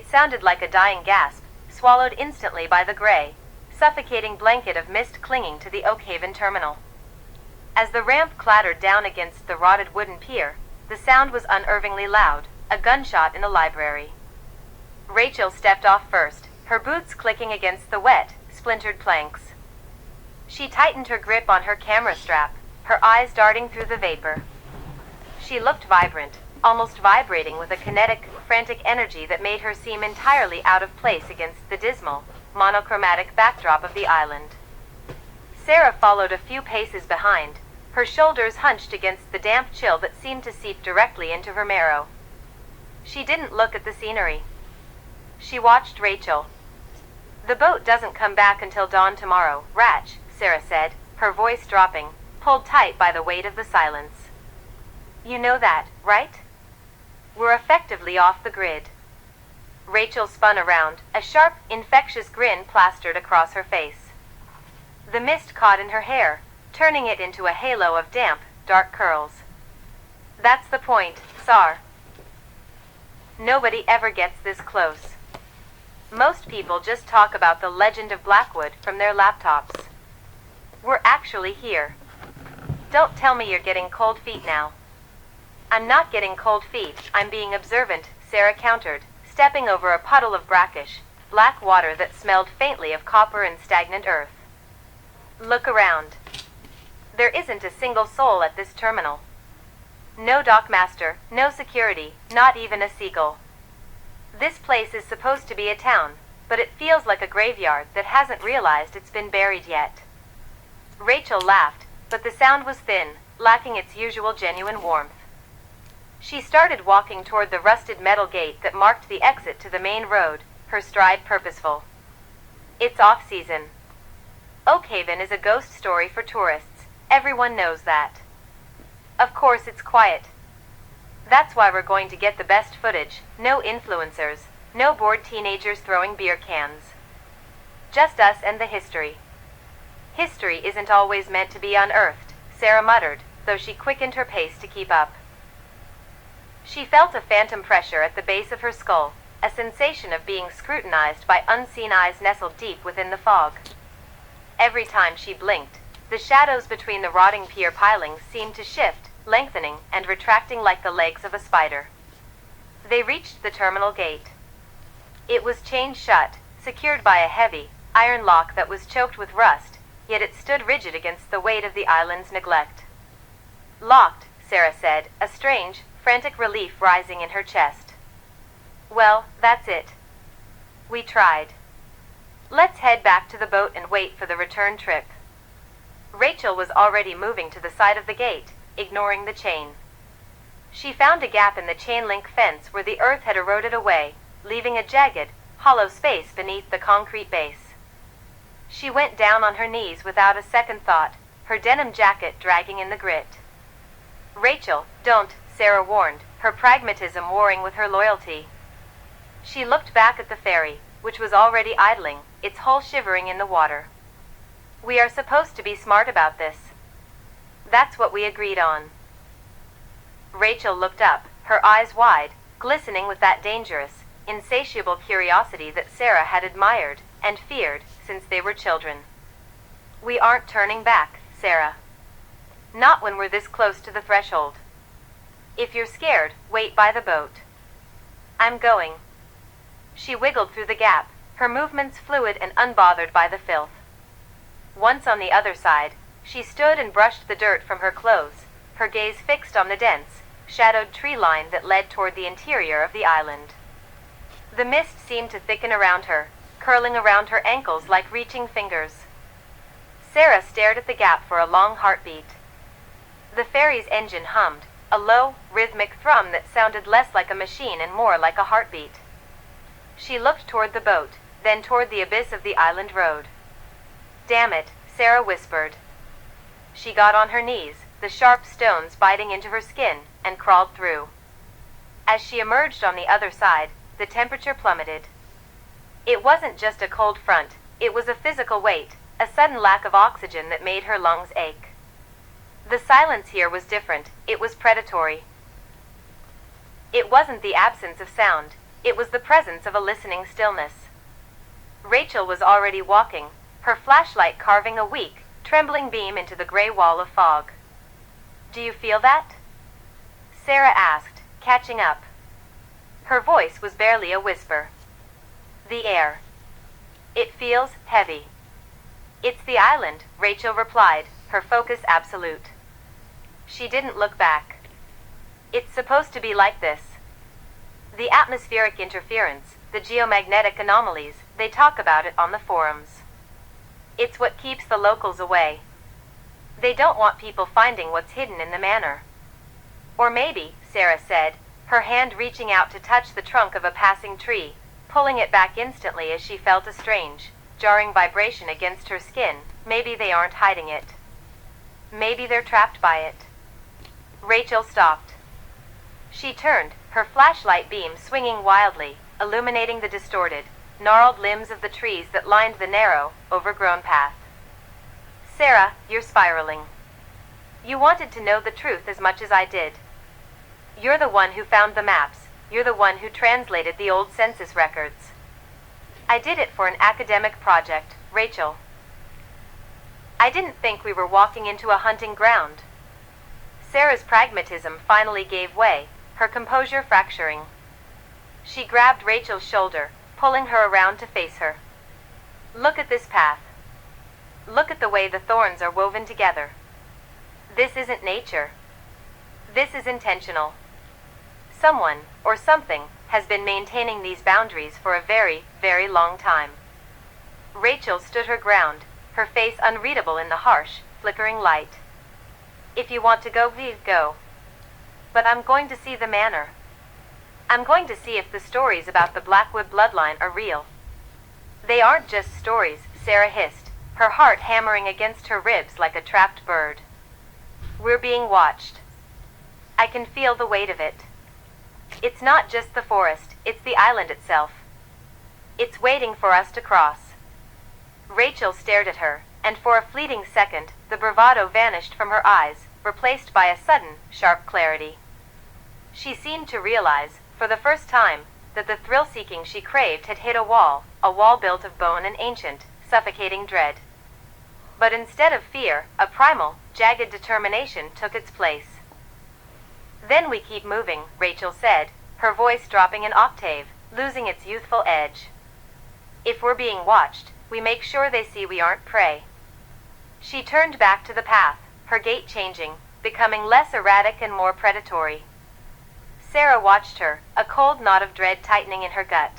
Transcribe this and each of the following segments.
It sounded like a dying gasp, swallowed instantly by the gray, suffocating blanket of mist clinging to the Oakhaven terminal. As the ramp clattered down against the rotted wooden pier, the sound was unnervingly loud, a gunshot in a library. Rachel stepped off first, her boots clicking against the wet, splintered planks. She tightened her grip on her camera strap, her eyes darting through the vapor. She looked vibrant, almost vibrating with a kinetic, frantic energy that made her seem entirely out of place against the dismal, monochromatic backdrop of the island. Sarah followed a few paces behind, her shoulders hunched against the damp chill that seemed to seep directly into her marrow. She didn't look at the scenery. She watched Rachel. "The boat doesn't come back until dawn tomorrow, Rach," Sarah said, her voice dropping, pulled tight by the weight of the silence. "You know that, right? We're effectively off the grid." Rachel spun around, a sharp, infectious grin plastered across her face. The mist caught in her hair, turning it into a halo of damp, dark curls. "That's the point, Sar. Nobody ever gets this close. Most people just talk about the legend of Blackwood from their laptops. We're actually here. Don't tell me you're getting cold feet now." "I'm not getting cold feet, I'm being observant," Sarah countered, stepping over a puddle of brackish, black water that smelled faintly of copper and stagnant earth. "Look around. There isn't a single soul at this terminal. No dockmaster, no security, not even a seagull. This place is supposed to be a town, but it feels like a graveyard that hasn't realized it's been buried yet." Rachel laughed, but the sound was thin, lacking its usual genuine warmth. She started walking toward the rusted metal gate that marked the exit to the main road, her stride purposeful. "It's off-season. Oakhaven is a ghost story for tourists, everyone knows that. Of course it's quiet. That's why we're going to get the best footage, no influencers, no bored teenagers throwing beer cans. Just us and the history. History isn't always meant to be unearthed," Sarah muttered, though she quickened her pace to keep up. She felt a phantom pressure at the base of her skull, a sensation of being scrutinized by unseen eyes nestled deep within the fog. Every time she blinked, the shadows between the rotting pier pilings seemed to shift, lengthening and retracting like the legs of a spider. They reached the terminal gate. It was chained shut, secured by a heavy, iron lock that was choked with rust, yet it stood rigid against the weight of the island's neglect. "Locked," Sarah said, a strange, frantic relief rising in her chest. "Well, that's it. We tried. Let's head back to the boat and wait for the return trip." Rachel was already moving to the side of the gate, ignoring the chain. She found a gap in the chain-link fence where the earth had eroded away, leaving a jagged, hollow space beneath the concrete base. She went down on her knees without a second thought, her denim jacket dragging in the grit. "Rachel, don't," Sarah warned, her pragmatism warring with her loyalty. She looked back at the ferry, which was already idling, its hull shivering in the water. "We are supposed to be smart about this. That's what we agreed on." Rachel looked up, her eyes wide, glistening with that dangerous, insatiable curiosity that Sarah had admired and feared since they were children. "We aren't turning back, Sarah. Not when we're this close to the threshold. If you're scared, wait by the boat. I'm going." She wiggled through the gap, her movements fluid and unbothered by the filth. Once on the other side, she stood and brushed the dirt from her clothes, her gaze fixed on the dense, shadowed tree line that led toward the interior of the island. The mist seemed to thicken around her, curling around her ankles like reaching fingers. Sarah stared at the gap for a long heartbeat. The ferry's engine hummed, a low, rhythmic thrum that sounded less like a machine and more like a heartbeat. She looked toward the boat, then toward the abyss of the island road. "Damn it," Sarah whispered. She got on her knees, the sharp stones biting into her skin, and crawled through. As she emerged on the other side, the temperature plummeted. It wasn't just a cold front, it was a physical weight, a sudden lack of oxygen that made her lungs ache. The silence here was different, it was predatory. It wasn't the absence of sound, It was the presence of a listening stillness. Rachel was already walking, her flashlight carving a weak, trembling beam into the gray wall of fog. "Do you feel that?" Sarah asked, catching up. Her voice was barely a whisper. "The air. It feels heavy." "It's the island," Rachel replied, her focus absolute. She didn't look back. "It's supposed to be like this. The atmospheric interference, the geomagnetic anomalies, they talk about it on the forums. It's what keeps the locals away. They don't want people finding what's hidden in the manor." "Or maybe," Sarah said, her hand reaching out to touch the trunk of a passing tree, pulling it back instantly as she felt a strange, jarring vibration against her skin, "maybe they aren't hiding it. Maybe they're trapped by it." Rachel stopped. She turned, her flashlight beam swinging wildly, illuminating the distorted, gnarled limbs of the trees that lined the narrow, overgrown path. "Sarah, you're spiraling. You wanted to know the truth as much as I did. You're the one who found the maps. You're the one who translated the old census records." "I did it for an academic project, Rachel. I didn't think we were walking into a hunting ground." Sarah's pragmatism finally gave way, her composure fracturing. She grabbed Rachel's shoulder, pulling her around to face her. "Look at this path. Look at the way the thorns are woven together. This isn't nature. This is intentional. Someone, or something, has been maintaining these boundaries for a very, very long time." Rachel stood her ground, her face unreadable in the harsh, flickering light. "If you want to go, please go. But I'm going to see the manor. I'm going to see if the stories about the Blackwood bloodline are real." "They aren't just stories," Sarah hissed, her heart hammering against her ribs like a trapped bird. "We're being watched. I can feel the weight of it. It's not just the forest, it's the island itself. It's waiting for us to cross." Rachel stared at her, and for a fleeting second, the bravado vanished from her eyes, replaced by a sudden, sharp clarity. She seemed to realize, for the first time, that the thrill-seeking she craved had hit a wall built of bone and ancient, suffocating dread. But instead of fear, a primal, jagged determination took its place. "Then we keep moving," Rachel said, her voice dropping an octave, losing its youthful edge. "If we're being watched, we make sure they see we aren't prey." She turned back to the path, her gait changing, becoming less erratic and more predatory. Sarah watched her, a cold knot of dread tightening in her gut.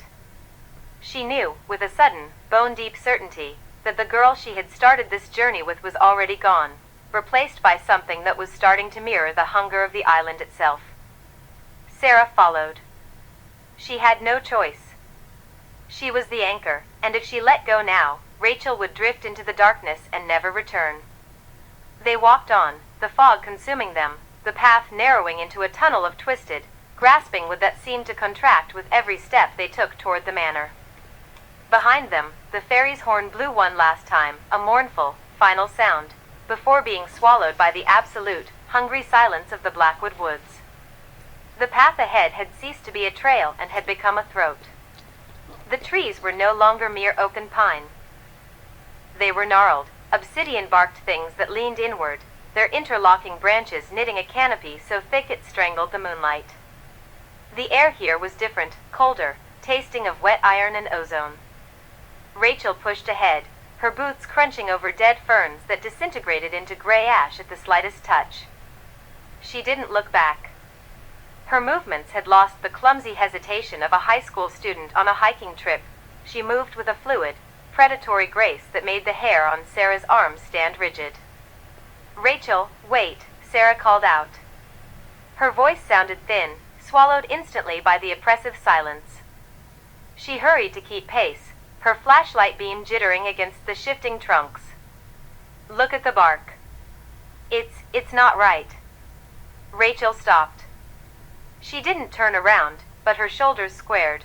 She knew, with a sudden, bone-deep certainty, that the girl she had started this journey with was already gone, replaced by something that was starting to mirror the hunger of the island itself. Sarah followed. She had no choice. She was the anchor, and if she let go now, Rachel would drift into the darkness and never return. They walked on, the fog consuming them, the path narrowing into a tunnel of twisted, grasping wood that seemed to contract with every step they took toward the manor. Behind them, the ferry's horn blew one last time, a mournful, final sound, before being swallowed by the absolute, hungry silence of the Blackwood woods. The path ahead had ceased to be a trail and had become a throat. The trees were no longer mere oak and pine. They were gnarled, obsidian-barked things that leaned inward, their interlocking branches knitting a canopy so thick it strangled the moonlight. The air here was different, colder, tasting of wet iron and ozone. Rachel pushed ahead, her boots crunching over dead ferns that disintegrated into gray ash at the slightest touch. She didn't look back. Her movements had lost the clumsy hesitation of a high school student on a hiking trip. She moved with a fluid, predatory grace that made the hair on Sarah's arms stand rigid. "Rachel, wait," Sarah called out. Her voice sounded thin, swallowed instantly by the oppressive silence. She hurried to keep pace, her flashlight beam jittering against the shifting trunks. "Look at the bark. It's not right." Rachel stopped. She didn't turn around, but her shoulders squared.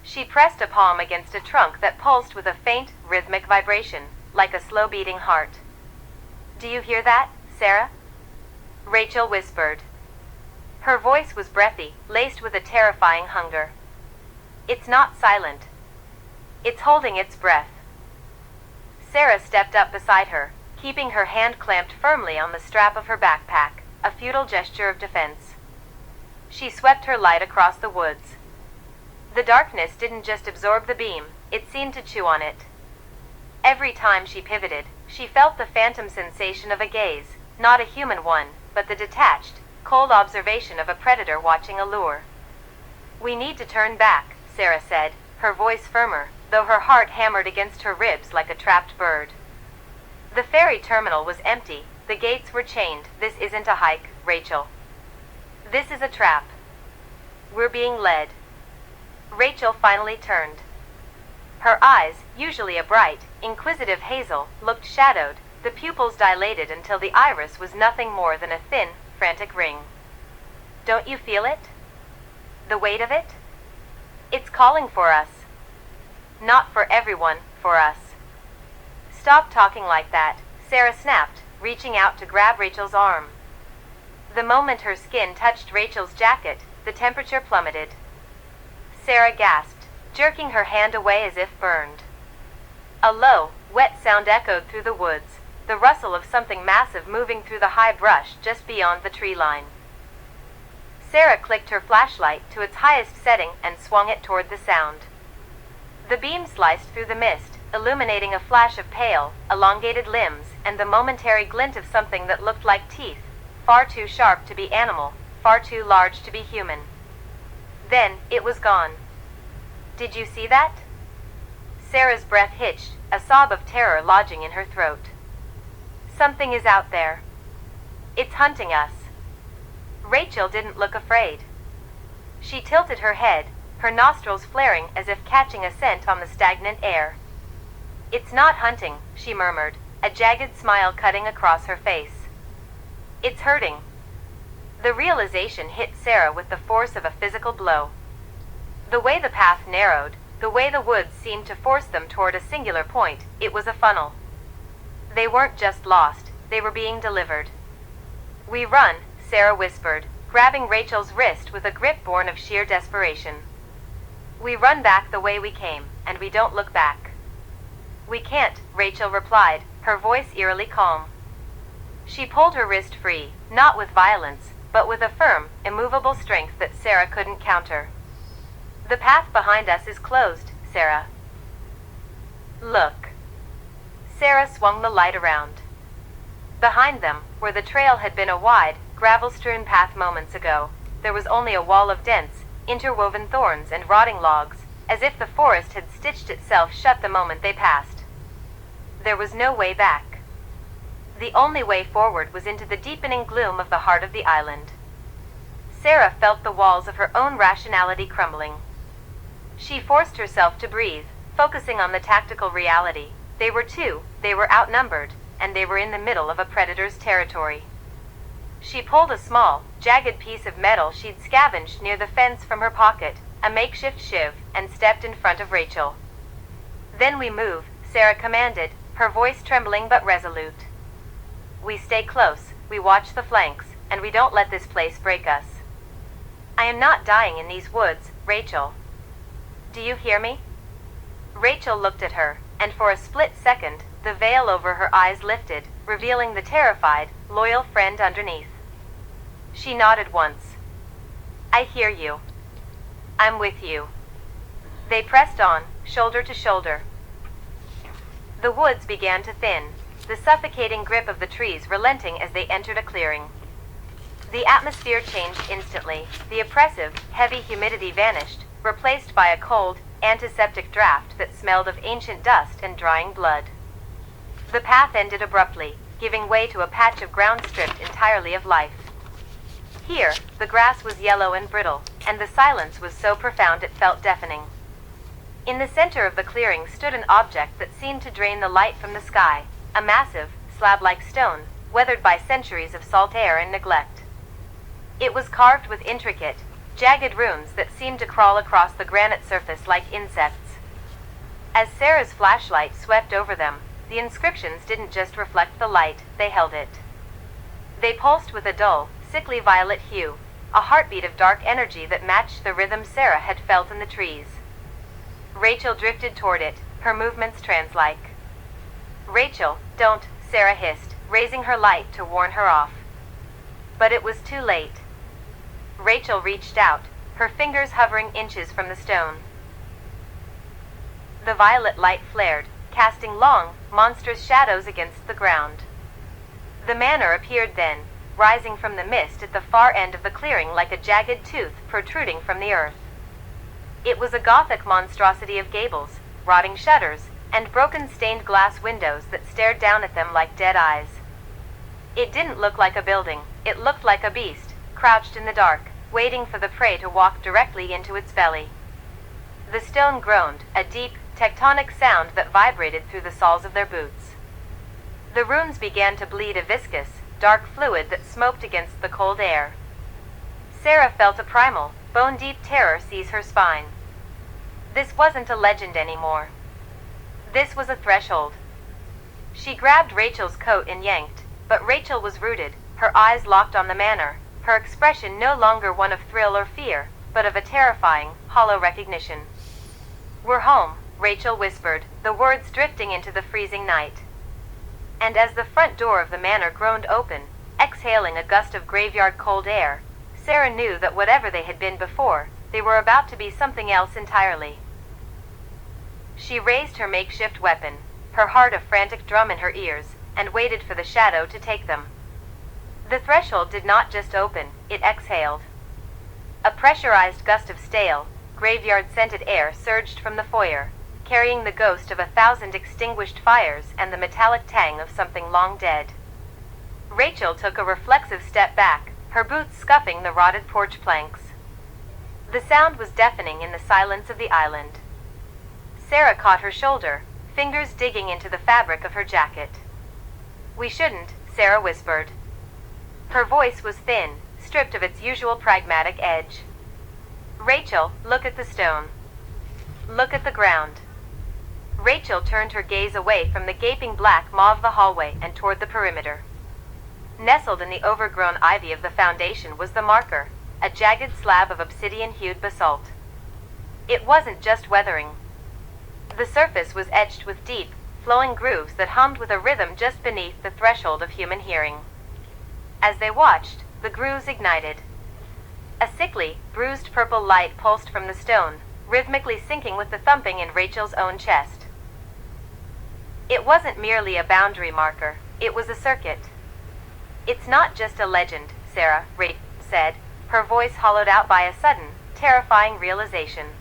She pressed a palm against a trunk that pulsed with a faint, rhythmic vibration, like a slow-beating heart. "Do you hear that, Sarah?" Rachel whispered. Her voice was breathy, laced with a terrifying hunger. It's not silent. It's holding its breath. Sarah stepped up beside her, keeping her hand clamped firmly on the strap of her backpack, a futile gesture of defense. She swept her light across the woods. The darkness didn't just absorb the beam, it seemed to chew on it. Every time she pivoted, she felt the phantom sensation of a gaze, not a human one, but the detached, cold observation of a predator watching a lure. "We need to turn back," Sarah said, her voice firmer, though her heart hammered against her ribs like a trapped bird. The ferry terminal was empty, the gates were chained. "This isn't a hike, Rachel. This is a trap. We're being led." Rachel finally turned. Her eyes, usually a bright, inquisitive hazel, looked shadowed, the pupils dilated until the iris was nothing more than a thin, frantic ring. "Don't you feel it? The weight of it? It's calling for us. Not for everyone, for us." "Stop talking like that," Sarah snapped, reaching out to grab Rachel's arm. The moment her skin touched Rachel's jacket, the temperature plummeted. Sarah gasped, jerking her hand away as if burned. A low, wet sound echoed through the woods, the rustle of something massive moving through the high brush just beyond the tree line. Sarah clicked her flashlight to its highest setting and swung it toward the sound. The beam sliced through the mist, illuminating a flash of pale, elongated limbs and the momentary glint of something that looked like teeth, far too sharp to be animal, far too large to be human. Then, it was gone. "Did you see that?" Sarah's breath hitched, a sob of terror lodging in her throat. "Something is out there. It's hunting us." Rachel didn't look afraid. She tilted her head, her nostrils flaring as if catching a scent on the stagnant air. "It's not hunting," she murmured, a jagged smile cutting across her face. "It's hurting." The realization hit Sarah with the force of a physical blow. The way the path narrowed, the way the woods seemed to force them toward a singular point, it was a funnel. They weren't just lost, they were being delivered. "We run," Sarah whispered, grabbing Rachel's wrist with a grip born of sheer desperation. "We run back the way we came, and we don't look back." "We can't," Rachel replied, her voice eerily calm. She pulled her wrist free, not with violence, but with a firm, immovable strength that Sarah couldn't counter. "The path behind us is closed, Sarah. Look." Sarah swung the light around. Behind them, where the trail had been a wide, gravel-strewn path moments ago, there was only a wall of dense, interwoven thorns and rotting logs, as if the forest had stitched itself shut the moment they passed. There was no way back. The only way forward was into the deepening gloom of the heart of the island. Sarah felt the walls of her own rationality crumbling. She forced herself to breathe, focusing on the tactical reality. They were two, they were outnumbered, and they were in the middle of a predator's territory. She pulled a small, jagged piece of metal she'd scavenged near the fence from her pocket, a makeshift shiv, and stepped in front of Rachel. "Then we move," Sarah commanded, her voice trembling but resolute. "We stay close, we watch the flanks, and we don't let this place break us. I am not dying in these woods, Rachel. Do you hear me?" Rachel looked at her, and for a split second, the veil over her eyes lifted, revealing the terrified, loyal friend underneath. She nodded once. "I hear you. I'm with you." They pressed on, shoulder to shoulder. The woods began to thin, the suffocating grip of the trees relenting as they entered a clearing. The atmosphere changed instantly, the oppressive, heavy humidity vanished, replaced by a cold, antiseptic draft that smelled of ancient dust and drying blood. The path ended abruptly, giving way to a patch of ground stripped entirely of life. Here, the grass was yellow and brittle, and the silence was so profound it felt deafening. In the center of the clearing stood an object that seemed to drain the light from the sky, a massive, slab-like stone, weathered by centuries of salt air and neglect. It was carved with intricate, jagged runes that seemed to crawl across the granite surface like insects. As Sarah's flashlight swept over them, the inscriptions didn't just reflect the light, they held it. They pulsed with a dull, sickly violet hue, a heartbeat of dark energy that matched the rhythm Sarah had felt in the trees. Rachel drifted toward it, her movements trance-like. "Rachel, don't," Sarah hissed, raising her light to warn her off. But it was too late. Rachel reached out, her fingers hovering inches from the stone. The violet light flared, casting long, monstrous shadows against the ground. The manor appeared then, rising from the mist at the far end of the clearing like a jagged tooth protruding from the earth. It was a Gothic monstrosity of gables, rotting shutters, and broken stained glass windows that stared down at them like dead eyes. It didn't look like a building, it looked like a beast, crouched in the dark, waiting for the prey to walk directly into its belly. The stone groaned, a deep, tectonic sound that vibrated through the soles of their boots. The runes began to bleed a viscous, dark fluid that smoked against the cold air. Sarah felt a primal, bone-deep terror seize her spine. This wasn't a legend anymore. This was a threshold. She grabbed Rachel's coat and yanked, but Rachel was rooted, her eyes locked on the manor, her expression no longer one of thrill or fear, but of a terrifying, hollow recognition. "We're home," Rachel whispered, the words drifting into the freezing night. And as the front door of the manor groaned open, exhaling a gust of graveyard cold air, Sarah knew that whatever they had been before, they were about to be something else entirely. She raised her makeshift weapon, her heart a frantic drum in her ears, and waited for the shadow to take them. The threshold did not just open, it exhaled. A pressurized gust of stale, graveyard-scented air surged from the foyer, carrying the ghost of 1,000 extinguished fires and the metallic tang of something long dead. Rachel took a reflexive step back, her boots scuffing the rotted porch planks. The sound was deafening in the silence of the island. Sarah caught her shoulder, fingers digging into the fabric of her jacket. "We shouldn't," Sarah whispered. Her voice was thin, stripped of its usual pragmatic edge. "Rachel, look at the stone. Look at the ground." Rachel turned her gaze away from the gaping black maw of the hallway and toward the perimeter. Nestled in the overgrown ivy of the foundation was the marker, a jagged slab of obsidian-hued basalt. It wasn't just weathering. The surface was etched with deep, flowing grooves that hummed with a rhythm just beneath the threshold of human hearing. As they watched, the grooves ignited. A sickly, bruised purple light pulsed from the stone, rhythmically syncing with the thumping in Rachel's own chest. It wasn't merely a boundary marker, it was a circuit. "It's not just a legend," Sarah, Rach said, her voice hollowed out by a sudden, terrifying realization.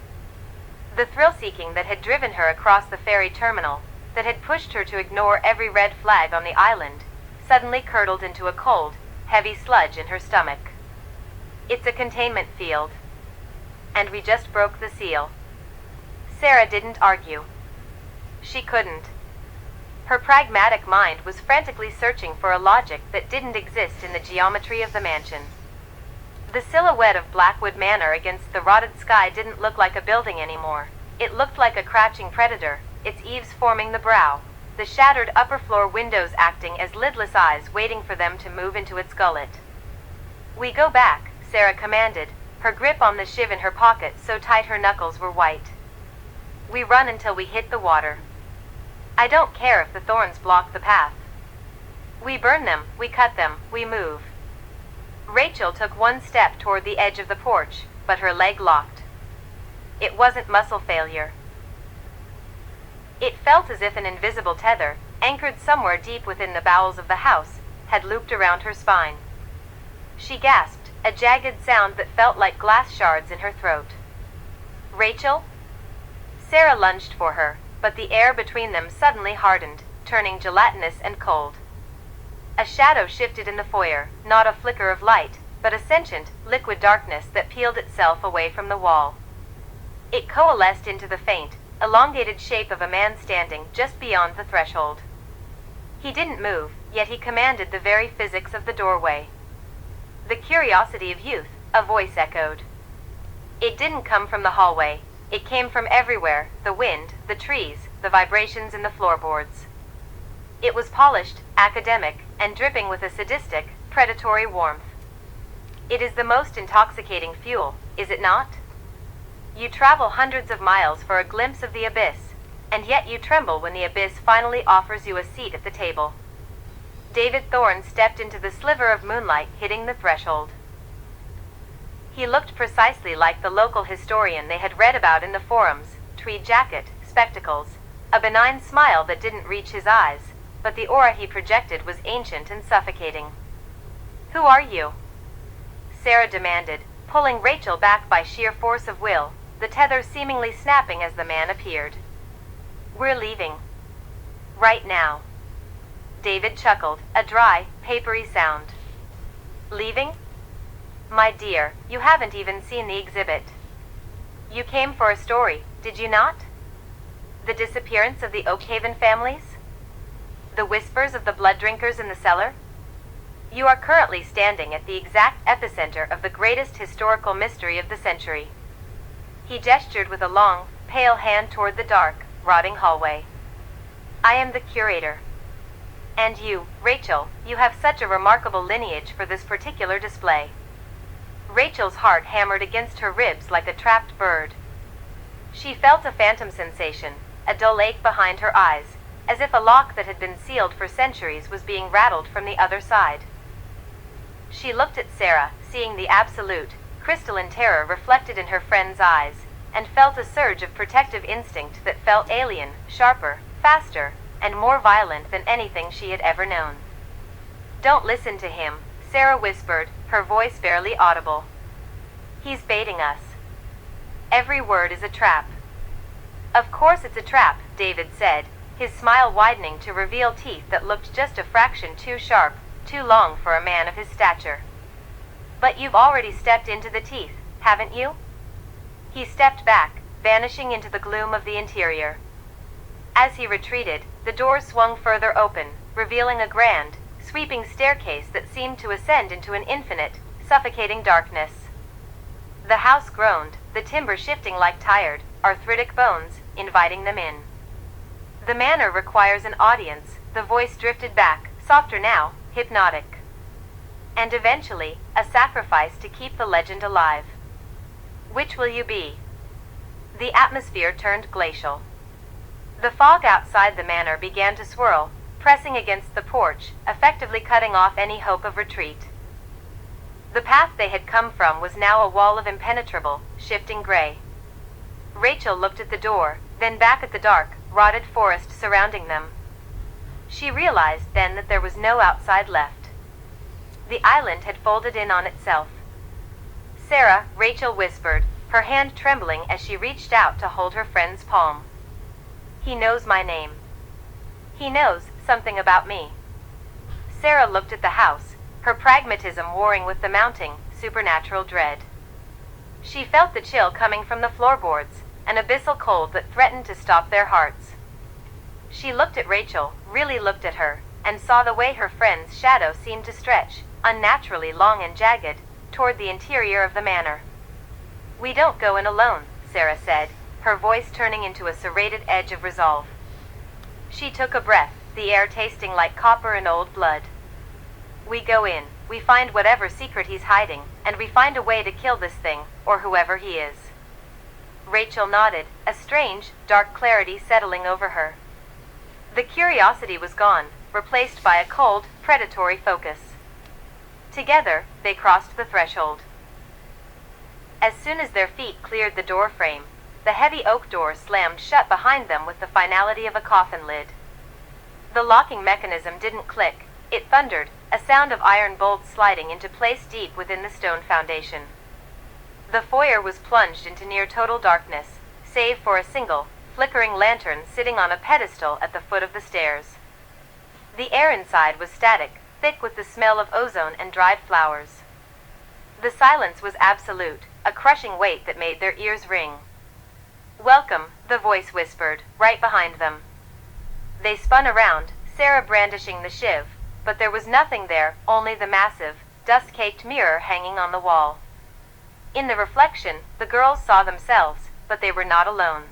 The thrill-seeking that had driven her across the ferry terminal, that had pushed her to ignore every red flag on the island, suddenly curdled into a cold, heavy sludge in her stomach. "It's a containment field. And we just broke the seal." Sarah didn't argue. She couldn't. Her pragmatic mind was frantically searching for a logic that didn't exist in the geometry of the mansion. The silhouette of Blackwood Manor against the rotted sky didn't look like a building anymore. It looked like a crouching predator, its eaves forming the brow, the shattered upper floor windows acting as lidless eyes waiting for them to move into its gullet. "We go back," Sarah commanded, her grip on the shiv in her pocket so tight her knuckles were white. "We run until we hit the water. I don't care if the thorns block the path. We burn them, we cut them, we move." Rachel took one step toward the edge of the porch, but her leg locked. It wasn't muscle failure. It felt as if an invisible tether, anchored somewhere deep within the bowels of the house, had looped around her spine. She gasped, a jagged sound that felt like glass shards in her throat. "Rachel?" Sarah lunged for her, but the air between them suddenly hardened, turning gelatinous and cold. A shadow shifted in the foyer, not a flicker of light, but a sentient, liquid darkness that peeled itself away from the wall. It coalesced into the faint, elongated shape of a man standing just beyond the threshold. He didn't move, yet he commanded the very physics of the doorway. "The curiosity of youth," a voice echoed. It didn't come from the hallway. It came from everywhere, the wind, the trees, the vibrations in the floorboards. It was polished, academic, and dripping with a sadistic, predatory warmth. "It is the most intoxicating fuel, is it not?" You travel hundreds of miles for a glimpse of the abyss, and yet you tremble when the abyss finally offers you a seat at the table. David Thorne stepped into the sliver of moonlight hitting the threshold. He looked precisely like the local historian they had read about in the forums, tweed jacket, spectacles, a benign smile that didn't reach his eyes, but the aura he projected was ancient and suffocating. "Who are you?" Sarah demanded, pulling Rachel back by sheer force of will, the tether seemingly snapping as the man appeared. "We're leaving. Right now." David chuckled, a dry, papery sound. "Leaving? My dear, you haven't even seen the exhibit. You came for a story, did you not? The disappearance of the Oakhaven families? The whispers of the blood drinkers in the cellar? You are currently standing at the exact epicenter of the greatest historical mystery of the century." He gestured with a long, pale hand toward the dark, rotting hallway. "I am the curator. And you, Rachel, you have such a remarkable lineage for this particular display." Rachel's heart hammered against her ribs like a trapped bird. She felt a phantom sensation, a dull ache behind her eyes, as if a lock that had been sealed for centuries was being rattled from the other side. She looked at Sarah, seeing the absolute, crystalline terror reflected in her friend's eyes, and felt a surge of protective instinct that felt alien, sharper, faster, and more violent than anything she had ever known. "Don't listen to him," Sarah whispered, her voice barely audible. "He's baiting us. Every word is a trap." "Of course it's a trap," David said, his smile widening to reveal teeth that looked just a fraction too sharp, too long for a man of his stature. "But you've already stepped into the teeth, haven't you?" He stepped back, vanishing into the gloom of the interior. As he retreated, the doors swung further open, revealing a grand, sweeping staircase that seemed to ascend into an infinite, suffocating darkness. The house groaned, the timber shifting like tired, arthritic bones, inviting them in. "The manor requires an audience," the voice drifted back, softer now, hypnotic. "And eventually, a sacrifice to keep the legend alive. Which will you be?" The atmosphere turned glacial. The fog outside the manor began to swirl, pressing against the porch, effectively cutting off any hope of retreat. The path they had come from was now a wall of impenetrable, shifting gray. Rachel looked at the door, then back at the dark, rotted forest surrounding them. She realized then that there was no outside left. The island had folded in on itself. "Sarah," Rachel whispered, her hand trembling as she reached out to hold her friend's palm. "He knows my name. He knows something about me." Sarah looked at the house, her pragmatism warring with the mounting, supernatural dread. She felt the chill coming from the floorboards, an abyssal cold that threatened to stop their hearts. She looked at Rachel, really looked at her, and saw the way her friend's shadow seemed to stretch, unnaturally long and jagged, toward the interior of the manor. "We don't go in alone," Sarah said, her voice turning into a serrated edge of resolve. She took a breath, the air tasting like copper and old blood. "We go in, we find whatever secret he's hiding, and we find a way to kill this thing, or whoever he is." Rachel nodded, a strange, dark clarity settling over her. The curiosity was gone, replaced by a cold, predatory focus. Together, they crossed the threshold. As soon as their feet cleared the door frame, the heavy oak door slammed shut behind them with the finality of a coffin lid. The locking mechanism didn't click, it thundered, a sound of iron bolts sliding into place deep within the stone foundation. The foyer was plunged into near total darkness, save for a single, flickering lantern sitting on a pedestal at the foot of the stairs. The air inside was static, thick with the smell of ozone and dried flowers. The silence was absolute, a crushing weight that made their ears ring. "Welcome," the voice whispered, right behind them. They spun around, Sarah brandishing the shiv, but there was nothing there, only the massive, dust-caked mirror hanging on the wall. In the reflection, the girls saw themselves, but they were not alone.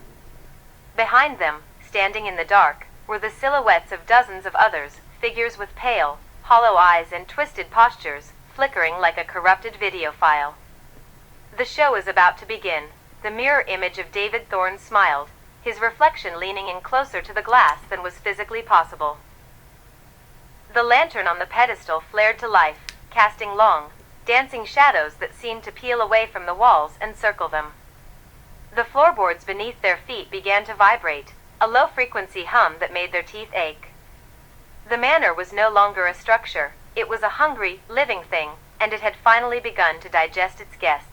Behind them, standing in the dark, were the silhouettes of dozens of others, figures with pale, hollow eyes and twisted postures, flickering like a corrupted video file. "The show is about to begin," the mirror image of David Thorne smiled, his reflection leaning in closer to the glass than was physically possible. The lantern on the pedestal flared to life, casting long, dancing shadows that seemed to peel away from the walls and circle them. The floorboards beneath their feet began to vibrate, a low-frequency hum that made their teeth ache. The manor was no longer a structure, it was a hungry, living thing, and it had finally begun to digest its guests.